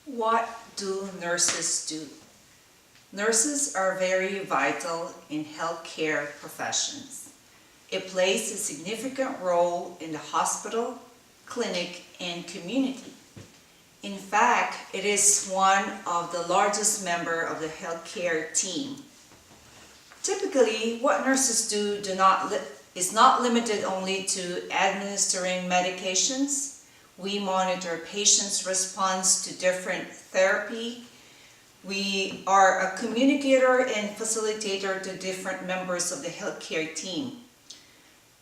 What do nurses do? Nurses are very vital in healthcare professions. It plays a significant role in the hospital, clinic, and community. In fact, it is one of the largest members of the healthcare team. Typically, what nurses do is not limited only to administering medications. We monitor patients' response to different therapy. We are a communicator and facilitator to different members of the healthcare team.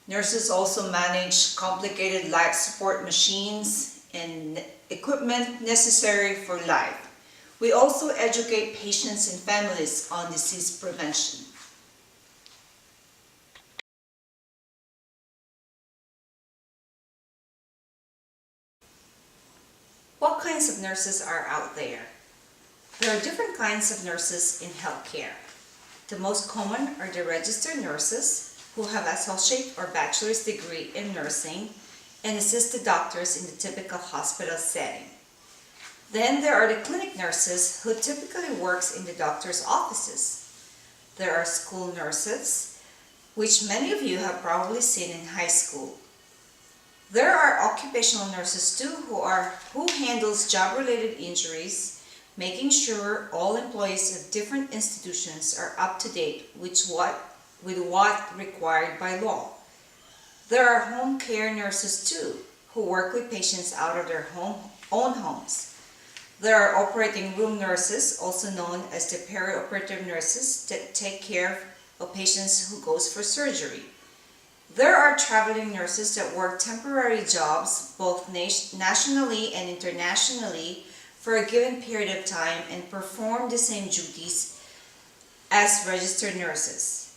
Nurses also manage complicated life support machines and equipment necessary for life. We also educate patients and families on disease prevention. What kinds of nurses are out there? There are different kinds of nurses in healthcare. The most common are the registered nurses who have associate or bachelor's degree in nursing and assist the doctors in the typical hospital setting. Then there are the clinic nurses who typically works in the doctor's offices. There are school nurses, which many of you have probably seen in high school. There are occupational nurses too who handles job-related injuries, making sure all employees of different institutions are up to date with what required by law. There are home care nurses too, who work with patients out of their own homes. There are operating room nurses, also known as the perioperative nurses, that take care of patients who goes for surgery. There are traveling nurses that work temporary jobs, both nationally and internationally, for a given period of time and perform the same duties as registered nurses.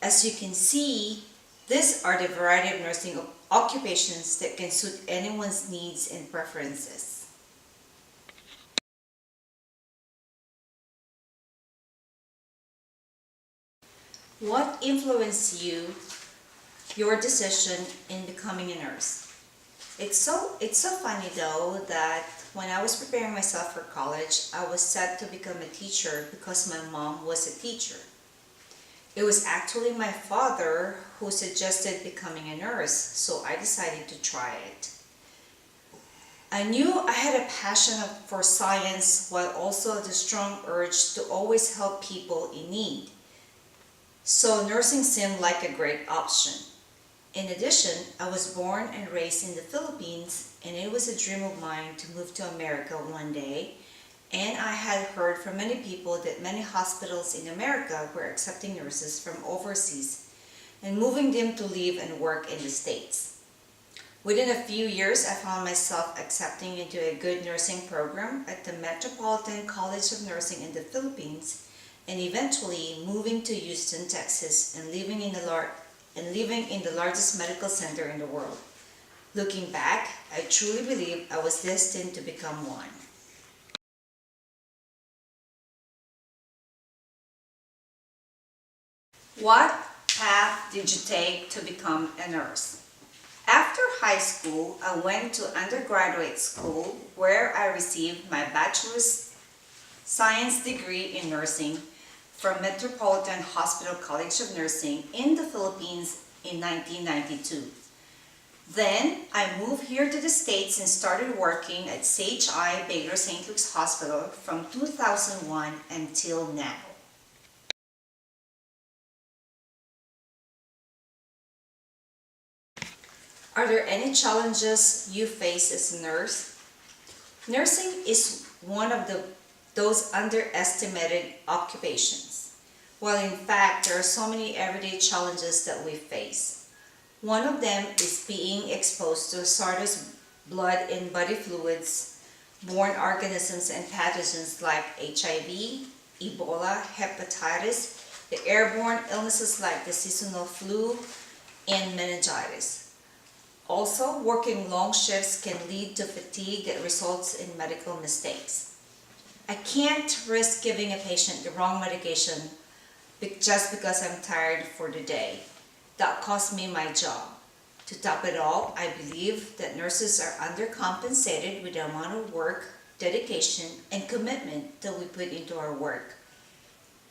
As you can see, these are the variety of nursing occupations that can suit anyone's needs and preferences. What influenced your decision in becoming a nurse? It's so funny though that when I was preparing myself for college, I was set to become a teacher because my mom was a teacher. It was actually my father who suggested becoming a nurse, so I decided to try it. I knew I had a passion for science while also the strong urge to always help people in need. So nursing seemed like a great option. In addition, I was born and raised in the Philippines, and it was a dream of mine to move to America one day, and I had heard from many people that many hospitals in America were accepting nurses from overseas and moving them to live and work in the States. Within a few years, I found myself accepting into a good nursing program at the Metropolitan College of Nursing in the Philippines, and eventually moving to Houston, Texas, and living in the largest medical center in the world. Looking back, I truly believe I was destined to become one. What path did you take to become a nurse? After high school, I went to undergraduate school where I received my bachelor's science degree in nursing from Metropolitan Hospital College of Nursing in the Philippines in 1992. Then I moved here to the States and started working at CHI Baylor St. Luke's Hospital from 2001 until now. Are there any challenges you face as a nurse? Nursing is one of those underestimated occupations. While in fact there are so many everyday challenges that we face. One of them is being exposed to hazardous blood and body fluids, borne organisms and pathogens like HIV, Ebola, hepatitis, the airborne illnesses like the seasonal flu, and meningitis. Also, working long shifts can lead to fatigue that results in medical mistakes. I can't risk giving a patient the wrong medication just because I'm tired for the day. That cost me my job. To top it all, I believe that nurses are undercompensated with the amount of work dedication, and commitment that we put into our work.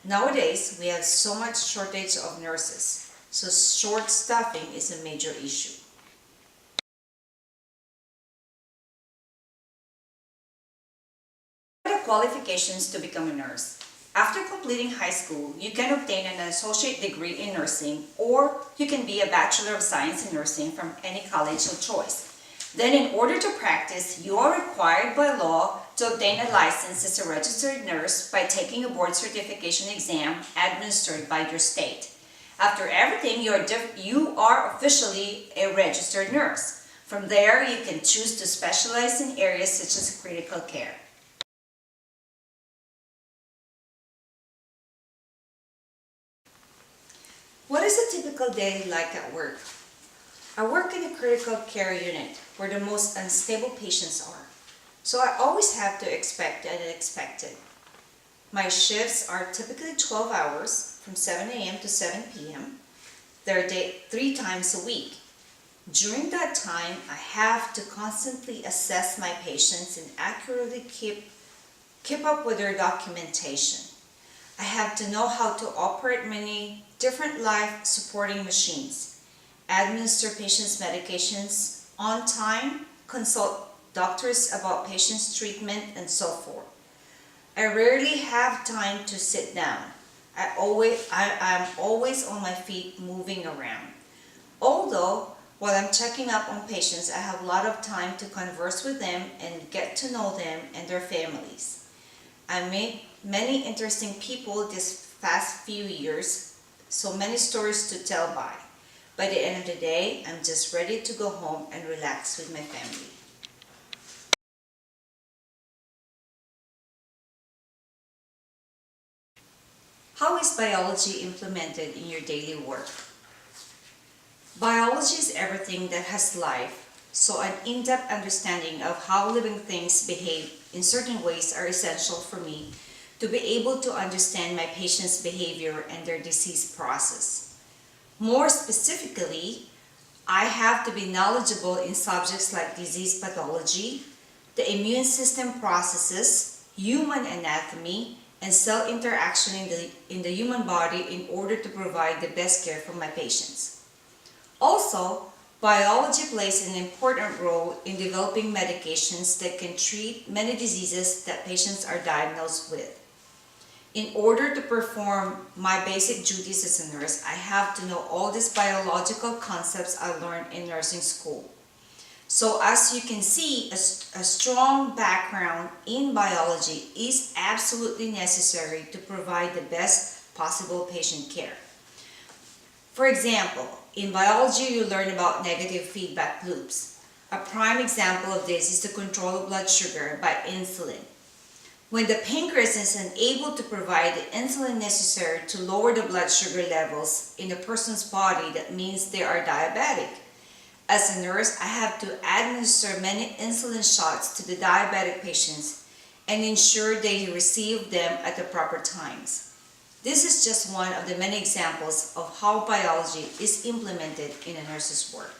Nowadays, we have so much shortage of nurses, so short staffing is a major issue. What are the qualifications to become a nurse? After completing high school, you can obtain an associate degree in nursing, or you can be a Bachelor of Science in Nursing from any college of choice. Then in order to practice, you are required by law to obtain a license as a registered nurse by taking a board certification exam administered by your state. After everything, you are officially a registered nurse. From there, you can choose to specialize in areas such as critical care. What is a typical day like at work? I work in a critical care unit where the most unstable patients are, so I always have to expect the unexpected. My shifts are typically 12 hours from 7 a.m. to 7 p.m. They're 3 times a week. During that time, I have to constantly assess my patients and accurately keep up with their documentation. I have to know how to operate many different life-supporting machines, administer patients' medications on time, consult doctors about patients' treatment, and so forth. I rarely have time to sit down. I'm always on my feet moving around. Although, while I'm checking up on patients, I have a lot of time to converse with them and get to know them and their families. I met many interesting people this past few years, so many stories to tell by. By the end of the day, I'm just ready to go home and relax with my family. How is biology implemented in your daily work? Biology is everything that has life, so an in-depth understanding of how living things behave in certain ways are essential for me to be able to understand my patients' behavior and their disease process. More specifically, I have to be knowledgeable in subjects like disease pathology, the immune system processes, human anatomy, and cell interaction in the human body in order to provide the best care for my patients. Also, biology plays an important role in developing medications that can treat many diseases that patients are diagnosed with. In order to perform my basic duties as a nurse, I have to know all these biological concepts I learned in nursing school. So as you can see, a strong background in biology is absolutely necessary to provide the best possible patient care. For example, in biology you learn about negative feedback loops. A prime example of this is the control of blood sugar by insulin. When the pancreas is unable to provide the insulin necessary to lower the blood sugar levels in a person's body, that means they are diabetic. As a nurse, I have to administer many insulin shots to the diabetic patients and ensure they receive them at the proper times. This is just one of the many examples of how biology is implemented in a nurse's work.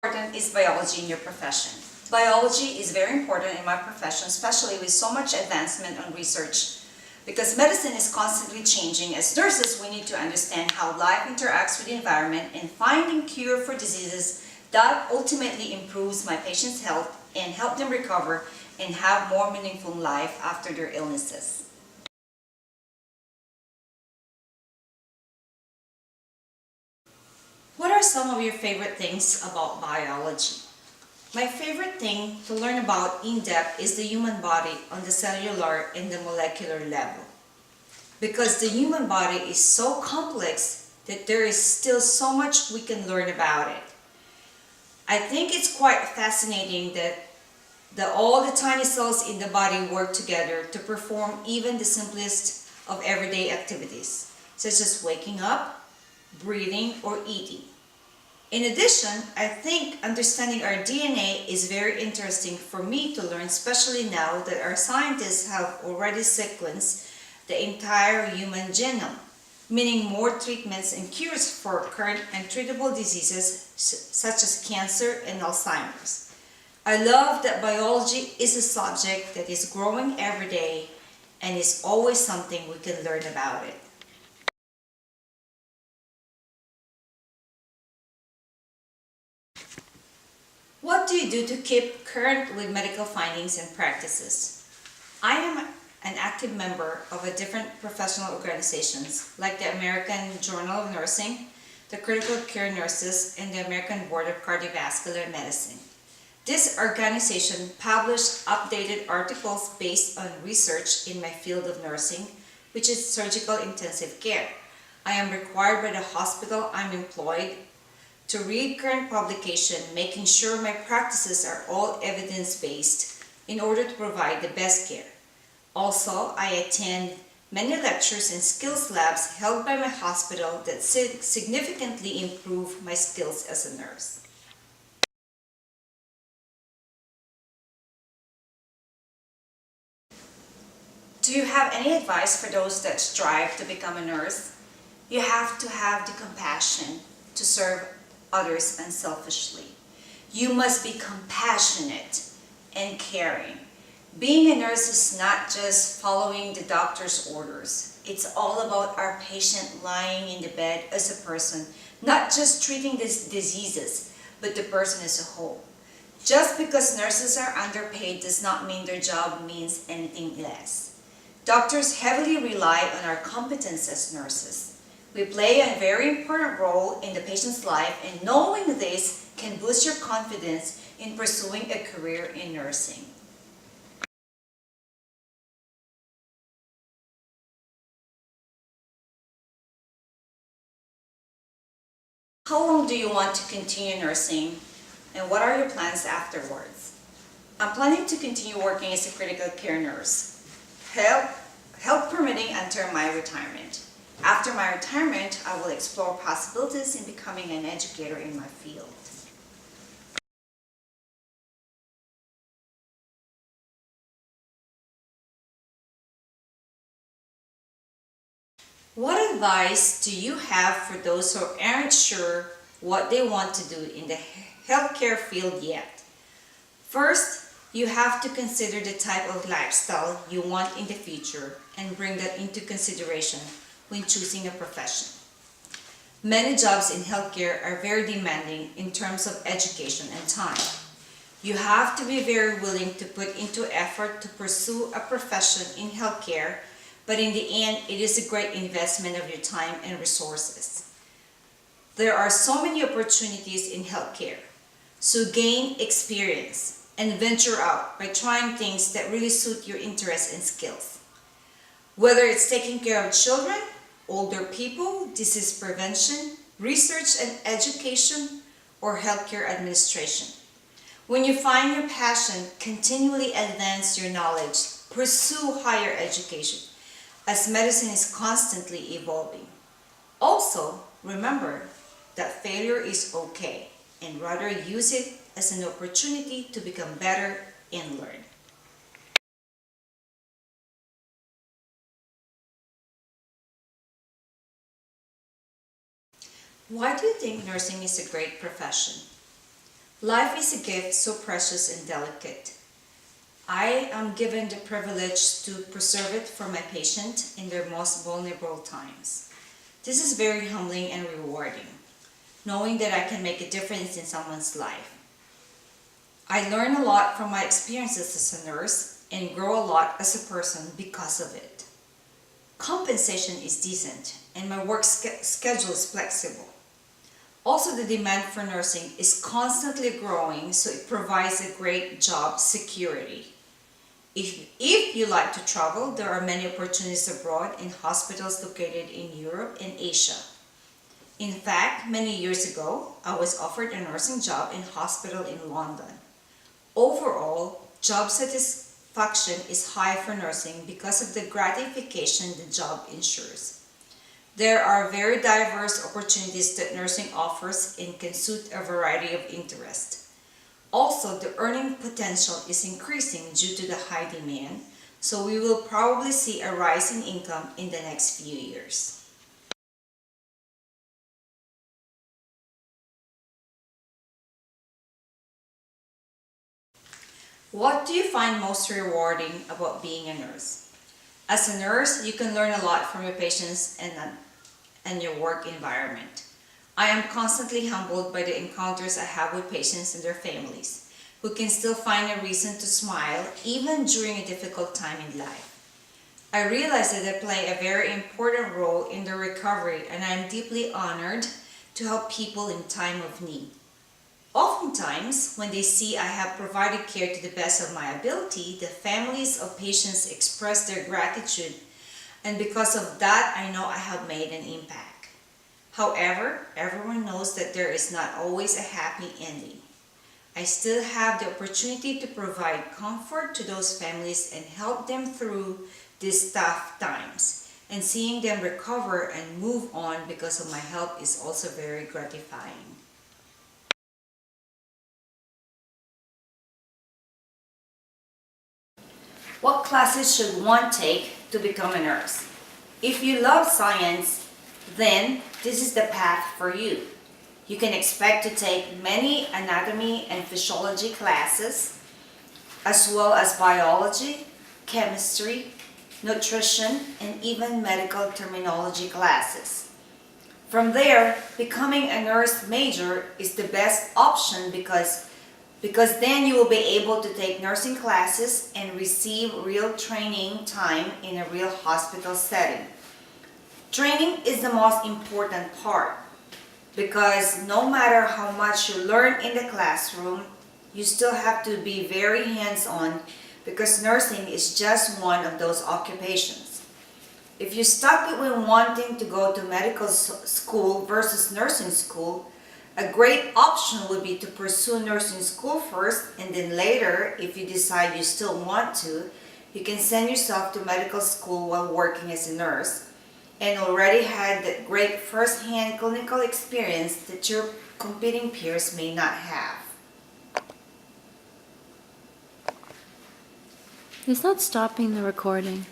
How important is biology in your profession? Biology is very important in my profession, especially with so much advancement on research. Because medicine is constantly changing, as nurses we need to understand how life interacts with the environment and finding cure for diseases that ultimately improves my patients' health and help them recover and have more meaningful life after their illnesses. What are some of your favorite things about biology? My favorite thing to learn about in depth is the human body on the cellular and the molecular level. Because the human body is so complex that there is still so much we can learn about it. I think it's quite fascinating that all the tiny cells in the body work together to perform even the simplest of everyday activities, such as waking up, breathing, or eating. In addition, I think understanding our DNA is very interesting for me to learn, especially now that our scientists have already sequenced the entire human genome, meaning more treatments and cures for current and treatable diseases such as cancer and Alzheimer's. I love that biology is a subject that is growing every day and is always something we can learn about it. What do you do to keep current with medical findings and practices? I am an active member of different professional organizations like the American Journal of Nursing, the Critical Care Nurses, and the American Board of Cardiovascular Medicine. This organization publishes updated articles based on research in my field of nursing, which is surgical intensive care. I am required by the hospital I'm employed to read current publication, making sure my practices are all evidence-based in order to provide the best care. Also, I attend many lectures and skills labs held by my hospital that significantly improve my skills as a nurse. Do you have any advice for those that strive to become a nurse? You have to have the compassion to serve others unselfishly. You must be compassionate and caring. Being a nurse is not just following the doctor's orders. It's all about our patient lying in the bed as a person, not just treating these diseases, but the person as a whole. Just because nurses are underpaid does not mean their job means anything less. Doctors heavily rely on our competence as nurses. We play a very important role in the patient's life, and knowing this can boost your confidence in pursuing a career in nursing. How long do you want to continue nursing, and what are your plans afterwards? I'm planning to continue working as a critical care nurse, health permitting until my retirement. After my retirement, I will explore possibilities in becoming an educator in my field. What advice do you have for those who aren't sure what they want to do in the healthcare field yet? First, you have to consider the type of lifestyle you want in the future and bring that into consideration when choosing a profession. Many jobs in healthcare are very demanding in terms of education and time. You have to be very willing to put into effort to pursue a profession in healthcare, but in the end, it is a great investment of your time and resources. There are so many opportunities in healthcare, so gain experience and venture out by trying things that really suit your interests and skills. Whether it's taking care of children, older people, disease prevention, research and education, or healthcare administration. When you find your passion, continually advance your knowledge, pursue higher education, as medicine is constantly evolving. Also, remember that failure is okay, and rather use it as an opportunity to become better and learn. Why do you think nursing is a great profession? Life is a gift so precious and delicate. I am given the privilege to preserve it for my patient in their most vulnerable times. This is very humbling and rewarding, knowing that I can make a difference in someone's life. I learn a lot from my experiences as a nurse and grow a lot as a person because of it. Compensation is decent and my work schedule is flexible. Also, the demand for nursing is constantly growing, so it provides a great job security. If you like to travel, there are many opportunities abroad in hospitals located in Europe and Asia. In fact, many years ago, I was offered a nursing job in a hospital in London. Overall, job satisfaction is high for nursing because of the gratification the job ensures. There are very diverse opportunities that nursing offers and can suit a variety of interests. Also, the earning potential is increasing due to the high demand, so we will probably see a rise in income in the next few years. What do you find most rewarding about being a nurse? As a nurse, you can learn a lot from your patients and your work environment. I am constantly humbled by the encounters I have with patients and their families, who can still find a reason to smile even during a difficult time in life. I realize that I play a very important role in their recovery, and I am deeply honored to help people in time of need. Oftentimes, when they see I have provided care to the best of my ability, the families of patients express their gratitude, and because of that, I know I have made an impact. However, everyone knows that there is not always a happy ending. I still have the opportunity to provide comfort to those families and help them through these tough times. And seeing them recover and move on because of my help is also very gratifying. What classes should one take to become a nurse? If you love science, then this is the path for you. You can expect to take many anatomy and physiology classes, as well as biology, chemistry, nutrition, and even medical terminology classes. From there, becoming a nurse major is the best option because then you will be able to take nursing classes and receive real training time in a real hospital setting. Training is the most important part because no matter how much you learn in the classroom, you still have to be very hands-on because nursing is just one of those occupations. If you're stuck between wanting to go to medical school versus nursing school, a great option would be to pursue nursing school first, and then later, if you decide you still want to, you can send yourself to medical school while working as a nurse and already had that great first-hand clinical experience that your competing peers may not have. It's not stopping the recording.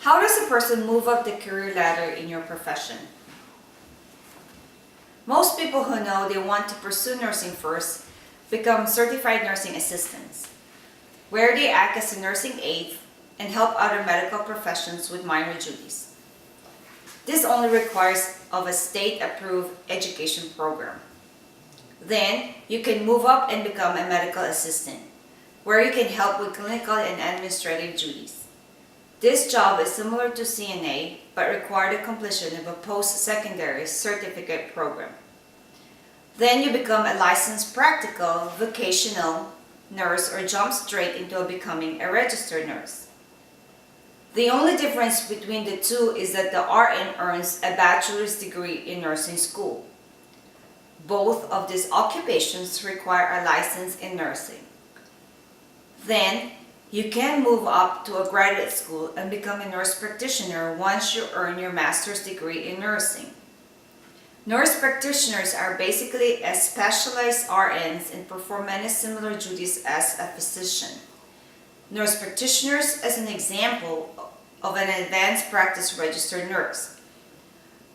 How does a person move up the career ladder in your profession? Most people who know they want to pursue nursing first become certified nursing assistants, where they act as a nursing aide and help other medical professions with minor duties. This only requires of a state-approved education program. Then, you can move up and become a medical assistant, where you can help with clinical and administrative duties. This job is similar to CNA, but requires the completion of a post-secondary certificate program. Then you become a licensed practical, vocational nurse or jump straight into becoming a registered nurse. The only difference between the two is that the RN earns a bachelor's degree in nursing school. Both of these occupations require a license in nursing. Then, you can move up to a graduate school and become a nurse practitioner once you earn your master's degree in nursing. Nurse practitioners are basically as specialized RNs and perform many similar duties as a physician. Nurse practitioners as an example of an advanced practice registered nurse.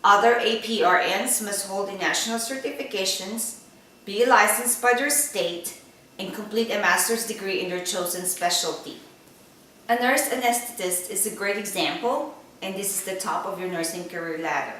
Other APRNs must hold the national certifications, be licensed by their state, and complete a master's degree in their chosen specialty. A nurse anesthetist is a great example, and this is the top of your nursing career ladder.